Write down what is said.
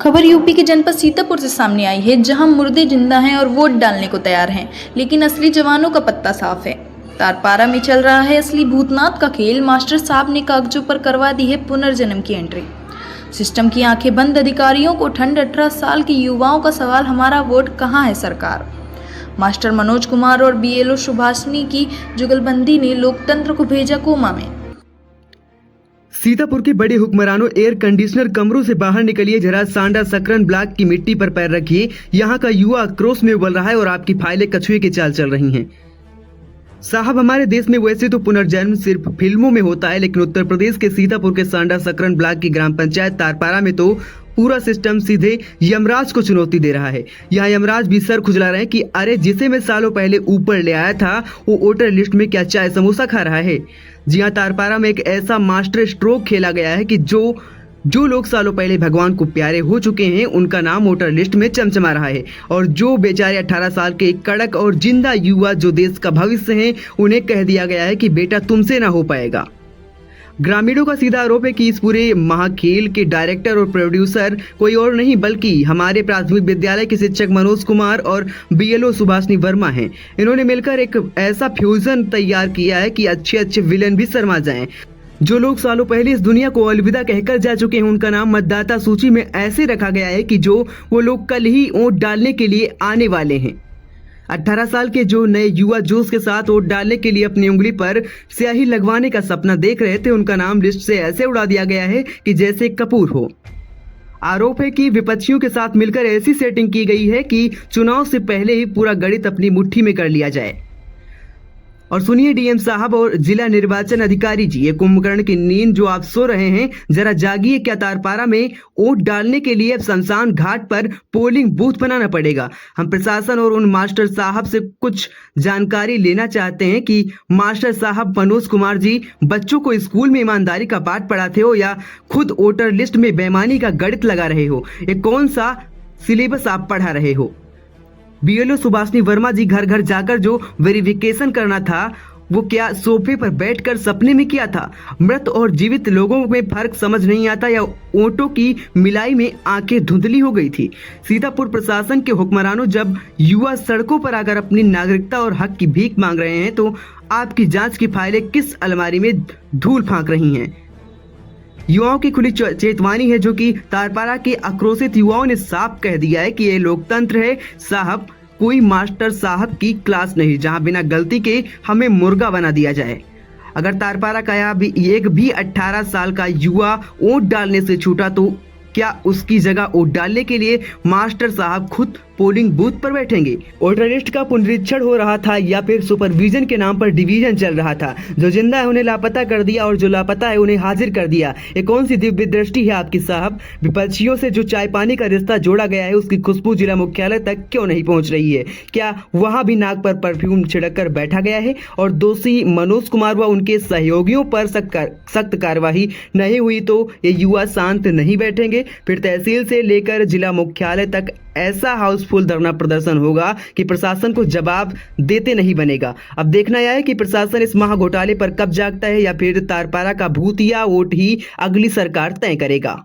खबर यूपी के जनपद सीतापुर से सामने आई है, जहां मुर्दे जिंदा हैं और वोट डालने को तैयार हैं, लेकिन असली जवानों का पत्ता साफ है। तारपारा में चल रहा है असली भूतनाथ का खेल। मास्टर साहब ने कागजों पर करवा दी है पुनर्जन्म की एंट्री। सिस्टम की आंखें बंद अधिकारियों को ठंड। 18 साल के युवाओं का सवाल, हमारा वोट कहाँ है सरकार। मास्टर मनोज कुमार और बीएलओ सुभाषिनी की जुगलबंदी ने लोकतंत्र को भेजा कोमा में। सीतापुर के बड़े हुक्मरानों, एयर कंडीशनर कमरों से बाहर निकलिए, जरा सांडा सकरन ब्लॉक की मिट्टी पर पैर रखिए। यहाँ का युवा आक्रोश में उबल रहा है और आपकी फाइलें कछुए की चाल चल रही हैं। साहब, हमारे देश में वैसे तो पुनर्जन्म सिर्फ फिल्मों में होता है, लेकिन उत्तर प्रदेश के सीतापुर के सांडा सकरन ब्लॉक की ग्राम पंचायत तारपारा में तो पूरा सिस्टम सीधे यमराज को चुनौती दे रहा है। यहाँ यमराज भी सर खुजला रहे हैं कि अरे, जिसे मैं सालों पहले ऊपर ले आया था वो वोटर लिस्ट में क्या चाय समोसा खा रहा है। जी हाँ, तारपारा में एक ऐसा मास्टर स्ट्रोक खेला गया है कि जो लोग सालों पहले भगवान को प्यारे हो चुके हैं, उनका नाम वोटर लिस्ट में चमचमा रहा है, और जो बेचारे 18 साल के कड़क और जिंदा युवा जो देश का भविष्य हैं, उन्हें कह दिया गया है कि बेटा तुमसे ना हो पाएगा। ग्रामीणों का सीधा आरोप है कि इस पूरे महाखेल के डायरेक्टर और प्रोड्यूसर कोई और नहीं बल्कि हमारे प्राथमिक विद्यालय के शिक्षक मनोज कुमार और बीएलओ सुभाषिनी वर्मा हैं। इन्होंने मिलकर एक ऐसा फ्यूजन तैयार किया है कि अच्छे अच्छे विलेन भी शर्मा जाएं। जो लोग सालों पहले इस दुनिया को अलविदा कहकर जा चुके हैं, उनका नाम मतदाता सूची में ऐसे रखा गया है कि जो वो लोग कल ही वोट डालने के लिए आने वाले हैं। 18 साल के जो नए युवा जोश के साथ वोट डालने के लिए अपनी उंगली पर स्याही लगवाने का सपना देख रहे थे, उनका नाम लिस्ट से ऐसे उड़ा दिया गया है कि जैसे कपूर हो। आरोप है कि विपक्षियों के साथ मिलकर ऐसी सेटिंग की गई है कि चुनाव से पहले ही पूरा गणित अपनी मुट्ठी में कर लिया जाए। और सुनिए डीएम साहब और जिला निर्वाचन अधिकारी जी, ये कुंभकर्ण की नींद जो आप सो रहे हैं, जरा जागिए। क्या तारपारा में वोट डालने के लिए अब शमशान घाट पर पोलिंग बूथ बनाना पड़ेगा? हम प्रशासन और उन मास्टर साहब से कुछ जानकारी लेना चाहते हैं कि मास्टर साहब मनोज कुमार जी बच्चों को स्कूल में ईमानदारी का पाठ पढ़ाते हो या खुद वोटर लिस्ट में बेईमानी का गणित लगा रहे हो? ये कौन सा सिलेबस आप पढ़ा रहे हो? बीएलओ सुभाषिनी वर्मा जी, घर घर जाकर जो वेरिफिकेशन करना था वो क्या सोफे पर बैठकर सपने में किया था? मृत और जीवित लोगों में फर्क समझ नहीं आता या वोटों की मिलाई में आंखें धुंधली हो गई थी? सीतापुर प्रशासन के हुक्मरानों, जब युवा सड़कों पर आकर अपनी नागरिकता और हक की भीख मांग रहे हैं, तो आपकी जांच की फाइलें किस अलमारी में धूल फांक रही हैं? युवाओं की खुली चेतवानी है, जो कि तारपारा के आक्रोशित युवाओं ने साफ कह दिया है कि ये लोकतंत्र है साहब, कोई मास्टर साहब की क्लास नहीं जहां बिना गलती के हमें मुर्गा बना दिया जाए। अगर तारपारा का एक भी 18 साल का युवा वोट डालने से छूटा तो क्या उसकी जगह वोट डालने के लिए मास्टर साहब खुद पोलिंग बूथ पर बैठेंगे? वोटर लिस्ट का पुनरीक्षण हो रहा था या फिर सुपरविजन के नाम पर डिवीजन चल रहा था? जो जिंदा है उन्हें लापता कर दिया और जो लापता है उन्हें हाजिर कर दिया। ये कौन सी दिव्य दृष्टि है आपकी साहब? विपक्षियों से जो चाय पानी का रिश्ता जोड़ा गया है, उसकी खुशबू जिला मुख्यालय तक क्यों नहीं पहुंच रही है? क्या वहां भी नाक पर परफ्यूम छिड़क कर बैठा गया है? और दोषी मनोज कुमार व उनके सहयोगियों पर सख्त कार्रवाई नहीं हुई तो ये युवा शांत नहीं बैठेंगे। फिर तहसील से लेकर जिला मुख्यालय तक ऐसा हाउसफुल धरना प्रदर्शन होगा कि प्रशासन को जवाब देते नहीं बनेगा। अब देखना यह है कि प्रशासन इस महाघोटाले पर कब जागता है या फिर तारपारा का भूतिया वोट ही अगली सरकार तय करेगा।